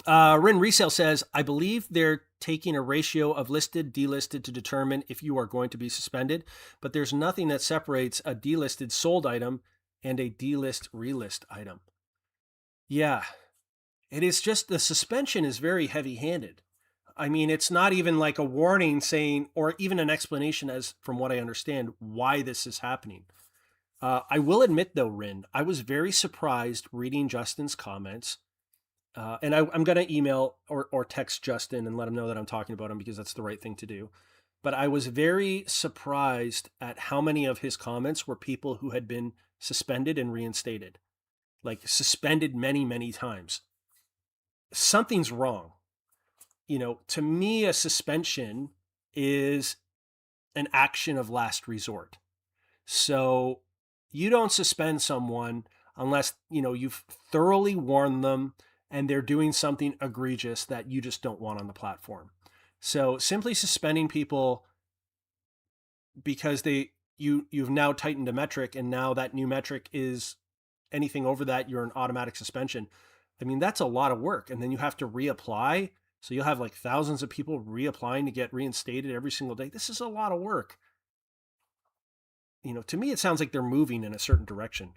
Rin Resale says, I believe they're taking a ratio of listed, delisted to determine if you are going to be suspended, but there's nothing that separates a delisted sold item and a delist relist item. Yeah, it is just the suspension is very heavy handed. I mean, it's not even like a warning saying, or even an explanation as from what I understand, why this is happening. I will admit though, Rin, I was very surprised reading Justin's comments. And I'm going to email or text Justin and let him know that I'm talking about him, because that's the right thing to do. But I was very surprised at how many of his comments were people who had been suspended and reinstated, like suspended many, many times. Something's wrong. To me, a suspension is an action of last resort. So you don't suspend someone unless, you've thoroughly warned them and they're doing something egregious that you just don't want on the platform. So simply suspending people because they, you've now tightened a metric, and now that new metric is anything over that, you're an automatic suspension. I mean, that's a lot of work. And then you have to reapply. So you'll have like thousands of people reapplying to get reinstated every single day. This is a lot of work. To me, it sounds like they're moving in a certain direction.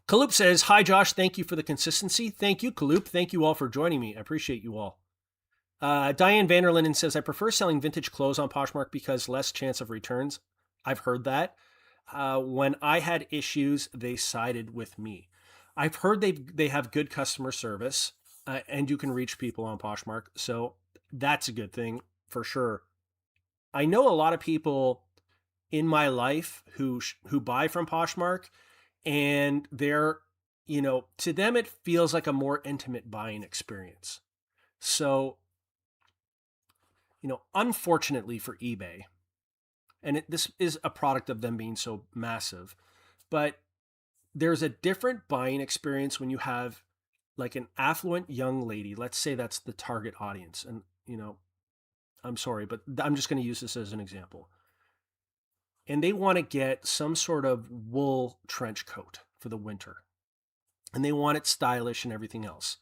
Kaloop says, "Hi, Josh. Thank you for the consistency." Thank you, Kaloop. Thank you all for joining me. I appreciate you all. Diane Vanderlinden says, "I prefer selling vintage clothes on Poshmark because less chance of returns." I've heard that. When I had issues, they sided with me. I've heard they have good customer service, and you can reach people on Poshmark. So that's a good thing for sure. I know a lot of people in my life who buy from Poshmark, and they're, to them, it feels like a more intimate buying experience. So, unfortunately for eBay, and this is a product of them being so massive, but there's a different buying experience when you have like an affluent young lady. Let's say that's the target audience. And, I'm sorry, but I'm just going to use this as an example. And they want to get some sort of wool trench coat for the winter. And they want it stylish and everything else.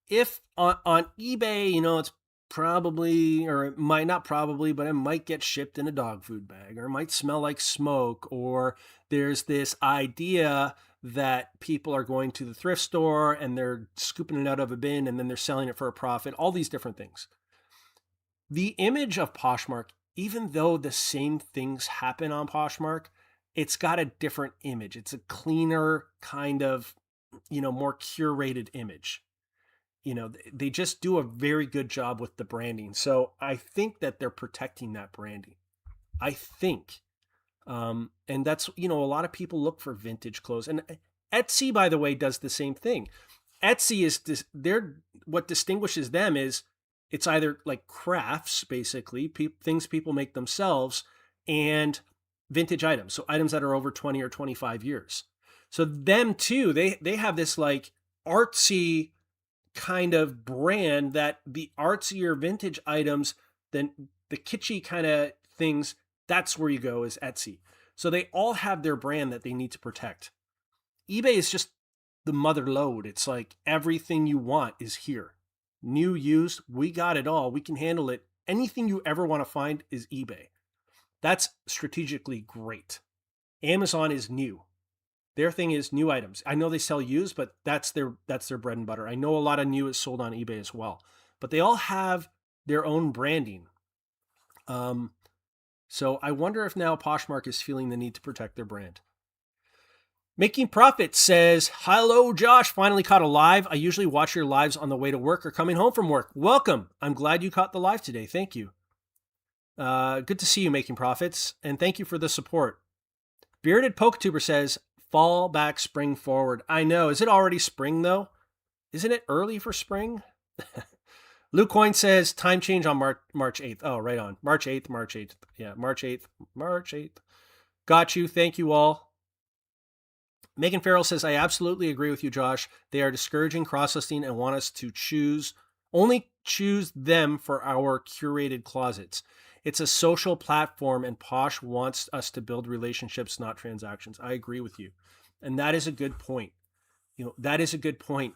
If on eBay, it's probably, or it might not probably, but it might get shipped in a dog food bag, or it might smell like smoke, or there's this idea that people are going to the thrift store and they're scooping it out of a bin and then they're selling it for a profit, all these different things. The image of Poshmark, even though the same things happen on Poshmark, it's got a different image. It's a cleaner kind of, more curated image. They just do a very good job with the branding. So I think that they're protecting that branding. I think. And that's, a lot of people look for vintage clothes. And Etsy, by the way, does the same thing. Etsy is what distinguishes them is it's either like crafts, basically, things people make themselves, and vintage items. So items that are over 20 or 25 years. So them too, they have this like artsy kind of brand that the artsier vintage items, then the kitschy kind of things, that's where you go is Etsy. So they all have their brand that they need to protect. eBay is just the mother lode. It's like everything you want is here. New, used, we got it all. We can handle it. Anything you ever want to find is eBay. That's strategically great. Amazon is new. Their thing is new items. I know they sell used, but that's their bread and butter. I know a lot of new is sold on eBay as well, but they all have their own branding. So I wonder if now Poshmark is feeling the need to protect their brand. Making Profit says, "Hello, Josh. Finally caught a live. I usually watch your lives on the way to work or coming home from work. Welcome. I'm glad you caught the live today. Thank you. Good to see you, Making Profits, and thank you for the support." Bearded PokeTuber says, "Fall back, spring forward." I know. Is it already spring, though? Isn't it early for spring? Luke Coin says, "Time change on March 8th. Oh, right on. March 8th. Yeah, March 8th. Got you. Thank you all. Megan Farrell says, "I absolutely agree with you, Josh. They are discouraging cross-listing and want us to only choose them for our curated closets. It's a social platform and Posh wants us to build relationships, not transactions." I agree with you. And that is a good point. That is a good point.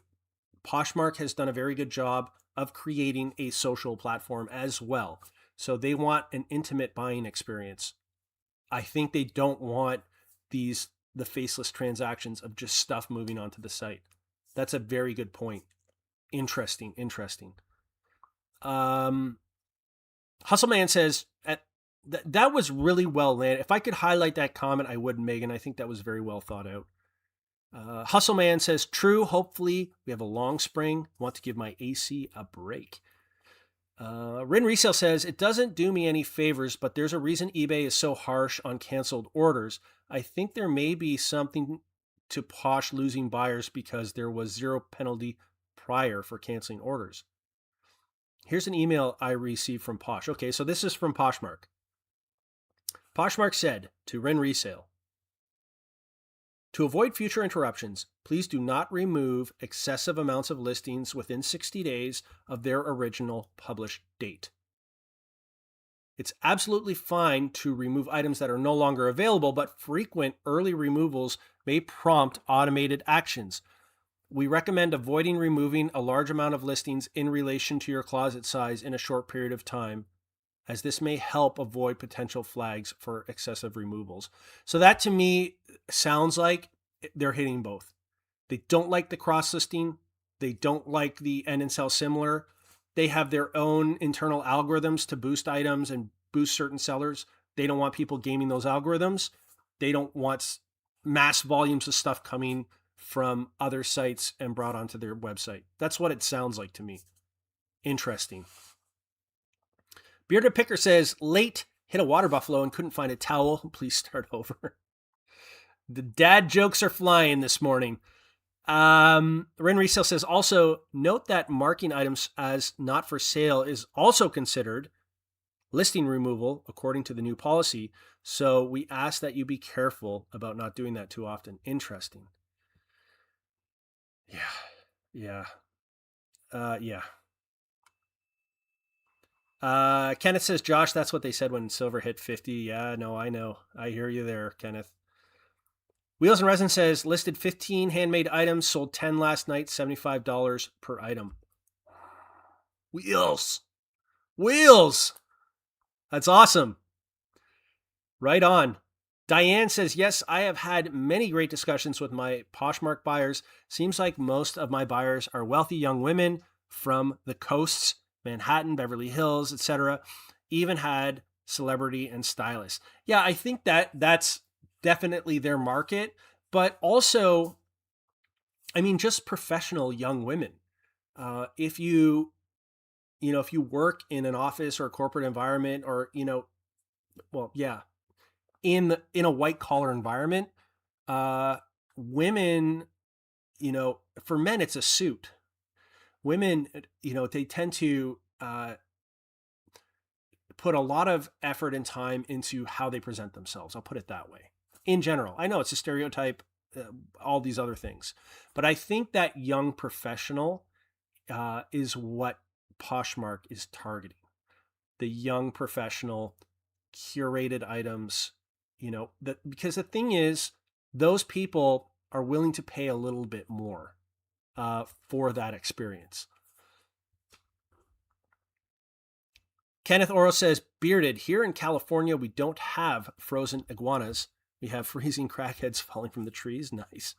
Poshmark has done a very good job of creating a social platform as well. So they want an intimate buying experience. I think they don't want the faceless transactions of just stuff moving onto the site. That's a very good point. Interesting. Hustleman says, that was really well landed. If I could highlight that comment, I would, Megan. I think that was very well thought out. Hustleman says, "True. Hopefully we have a long spring. Want to give my AC a break." Rin Resale says, "It doesn't do me any favors, but there's a reason eBay is so harsh on canceled orders. I think there may be something to Posh losing buyers because there was zero penalty prior for canceling orders." Here's an email I received from Posh. Okay, so this is from Poshmark. Poshmark said to Rin Resale, "To avoid future interruptions, please do not remove excessive amounts of listings within 60 days of their original published date. It's absolutely fine to remove items that are no longer available, but frequent early removals may prompt automated actions. We recommend avoiding removing a large amount of listings in relation to your closet size in a short period of time, as this may help avoid potential flags for excessive removals. So that to me sounds like they're hitting both. They don't like the cross listing. They don't like the end and sell similar. They have their own internal algorithms to boost items and boost certain sellers. They don't want people gaming those algorithms. They don't want mass volumes of stuff coming from other sites and brought onto their website. That's what it sounds like to me. Interesting. Bearded Picker says, late, hit a water buffalo and couldn't find a towel. Please start over. The dad jokes are flying this morning. Ren Resale says, also note that marking items as not for sale is also considered listing removal according to the new policy. So we ask that you be careful about not doing that too often. Interesting. Yeah. Kenneth says, Josh, that's what they said when silver hit 50. Yeah, no, I know. I hear you there, Kenneth. Wheels and Resin says, listed 15 handmade items, sold 10 last night, $75 per item. Wheels. That's awesome. Right on. Diane says, yes, I have had many great discussions with my Poshmark buyers. Seems like most of my buyers are wealthy young women from the coasts, Manhattan, Beverly Hills, etc. Even had celebrity and stylists. Yeah, I think that's definitely their market, but also, I mean, just professional young women. If you work in an office or a corporate environment, or in a white collar environment, women, for men it's a suit. Women, they tend to put a lot of effort and time into how they present themselves. I'll put it that way. In general, I know it's a stereotype, all these other things, but I think that young professional is what Poshmark is targeting. The young professional, curated items, because the thing is, those people are willing to pay a little bit more for that experience. Kenneth Oro says, bearded, here in California, we don't have frozen iguanas. We have freezing crackheads falling from the trees. Nice.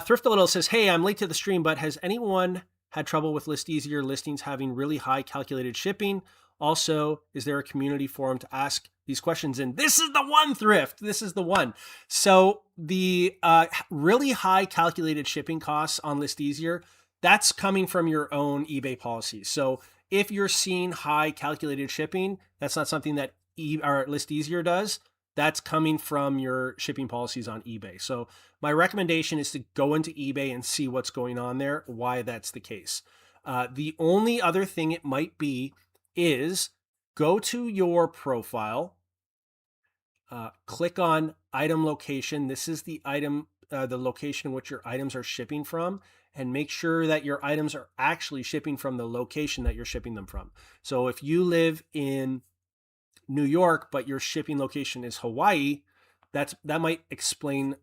Thrift a Little says, hey, I'm late to the stream, but has anyone had trouble with ListEasier listings having really high calculated shipping? Also, is there a community forum to ask these questions in? This is the one, Thrift. This is the one. So the really high calculated shipping costs on ListEasier, that's coming from your own eBay policies. So if you're seeing high calculated shipping, that's not something that ListEasier does. That's coming from your shipping policies on eBay. So my recommendation is to go into eBay and see what's going on there, why that's the case. The only other thing it might be is go to your profile, click on item location. This is the item, the location in which your items are shipping from, and make sure that your items are actually shipping from the location that you're shipping them from. So if you live in New York, but your shipping location is Hawaii, that might explain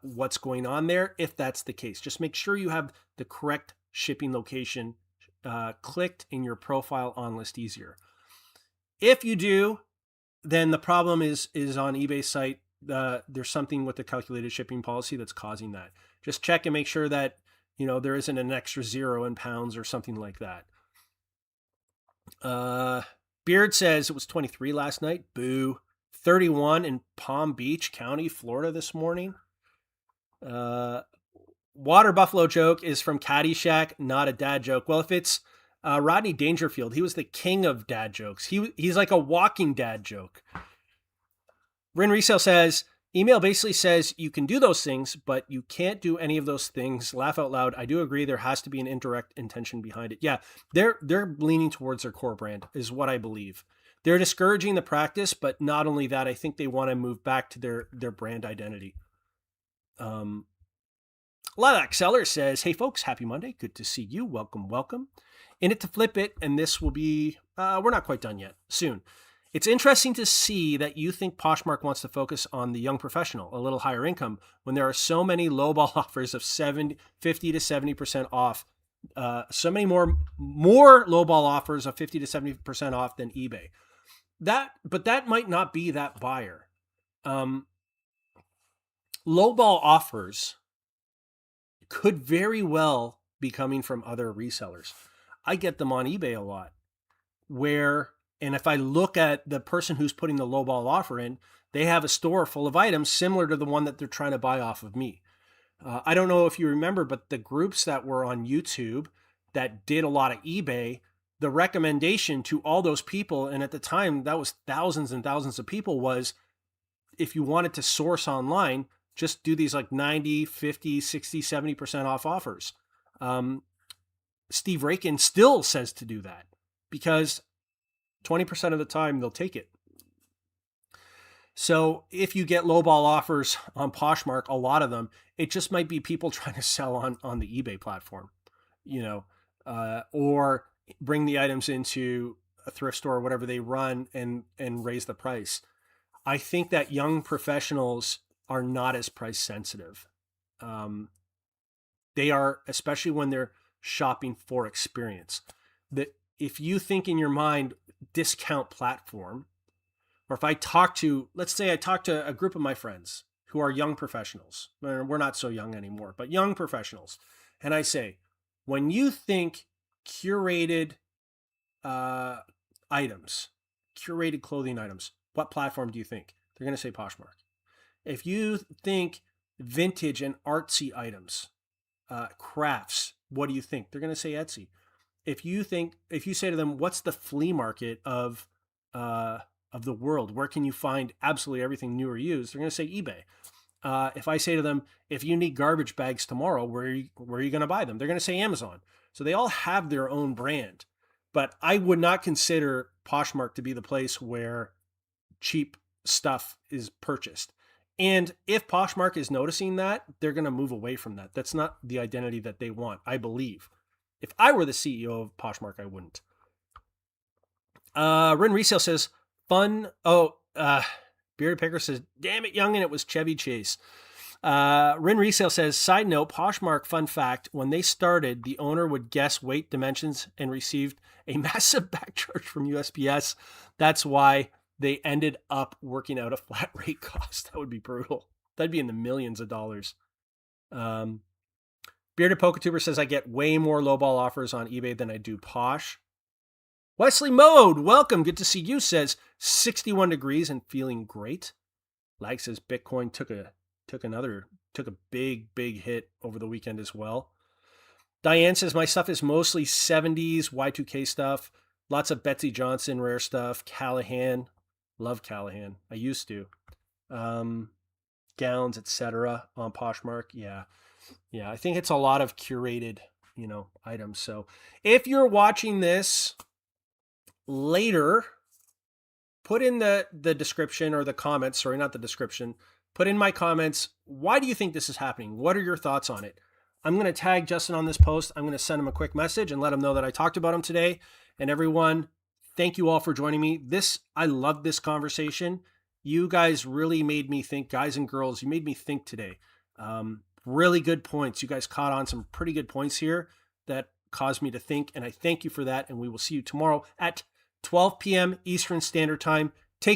what's going on there. If that's the case, just make sure you have the correct shipping location clicked in your profile on ListEasier. If you do, then the problem is on eBay site. There's something with the calculated shipping policy that's causing that. Just check and make sure that there isn't an extra 0 in pounds or something like that. Beard says it was 23 last night. Boo. 31 in Palm Beach County, Florida this morning. Water buffalo joke is from Caddyshack, not a dad joke. Well, if it's Rodney Dangerfield, he was the king of dad jokes. He's like a walking dad joke. Ren Resale says, email basically says you can do those things, but you can't do any of those things. Laugh out loud. I do agree there has to be an indirect intention behind it. Yeah, they're leaning towards their core brand is what I believe. They're discouraging the practice, but not only that, I think they want to move back to their brand identity. Lilac Seller says, hey folks, happy Monday. Good to see you. Welcome, welcome. In it to flip it, and this will be, we're not quite done yet, soon. It's interesting to see that you think Poshmark wants to focus on the young professional, a little higher income, when there are so many lowball offers of 50 to 70% off. So many more lowball offers of 50 to 70% off than eBay. But that might not be that buyer. Lowball offers could very well be coming from other resellers. I get them on eBay a lot, and if I look at the person who's putting the lowball offer in, they have a store full of items similar to the one that they're trying to buy off of me. I don't know if you remember, but the groups that were on YouTube that did a lot of eBay, the recommendation to all those people, and at the time that was thousands and thousands of people, was if you wanted to source online, just do these like 90, 50, 60, 70% off offers. Steve Rakin still says to do that because 20% of the time they'll take it. So if you get lowball offers on Poshmark, a lot of them, it just might be people trying to sell on the eBay platform, or bring the items into a thrift store or whatever they run and raise the price. I think that young professionals are not as price sensitive. They are, especially when they're shopping for experience. That if you think in your mind, discount platform, or if I talk to, let's say I talk to a group of my friends who are young professionals, we're not so young anymore, but young professionals. And I say, when you think curated items, curated clothing items, what platform do you think? They're going to say Poshmark. If you think vintage and artsy items, crafts, what do you think? They're going to say Etsy. If you say to them, what's the flea market of the world? Where can you find absolutely everything new or used? They're going to say eBay. If I say to them, if you need garbage bags tomorrow, where are you going to buy them? They're going to say Amazon. So they all have their own brand. But I would not consider Poshmark to be the place where cheap stuff is purchased. And if Poshmark is noticing that, they're going to move away from that. That's not the identity that they want, I believe. If I were the CEO of Poshmark, I wouldn't. Rin Resale says, fun. Bearded Picker says, damn it, youngin', it was Chevy Chase. Rin Resale says, side note, Poshmark, fun fact, when they started, the owner would guess weight dimensions and received a massive back charge from USPS. That's why they ended up working out a flat rate cost. That would be brutal. That'd be in the millions of dollars. Bearded Poketuber says, I get way more lowball offers on eBay than I do Posh. Wesley Mode, welcome. Good to see you. Says 61 degrees and feeling great. Lag says Bitcoin took a big hit over the weekend as well. Diane says my stuff is mostly 70s Y2K stuff. Lots of Betsy Johnson rare stuff. Callahan, love Callahan. I used to. Gowns, etc. on Poshmark. Yeah. I think it's a lot of curated, items. So if you're watching this later, put in the description or the comments, sorry, not the description, put in my comments, why do you think this is happening? What are your thoughts on it? I'm going to tag Justin on this post. I'm going to send him a quick message and let him know that I talked about him today. And everyone, thank you all for joining me. I love this conversation. You guys really made me think, guys and girls, you made me think today. Really good points. You guys caught on some pretty good points here that caused me to think, and I thank you for that. And we will see you tomorrow at 12 p.m. Eastern Standard Time.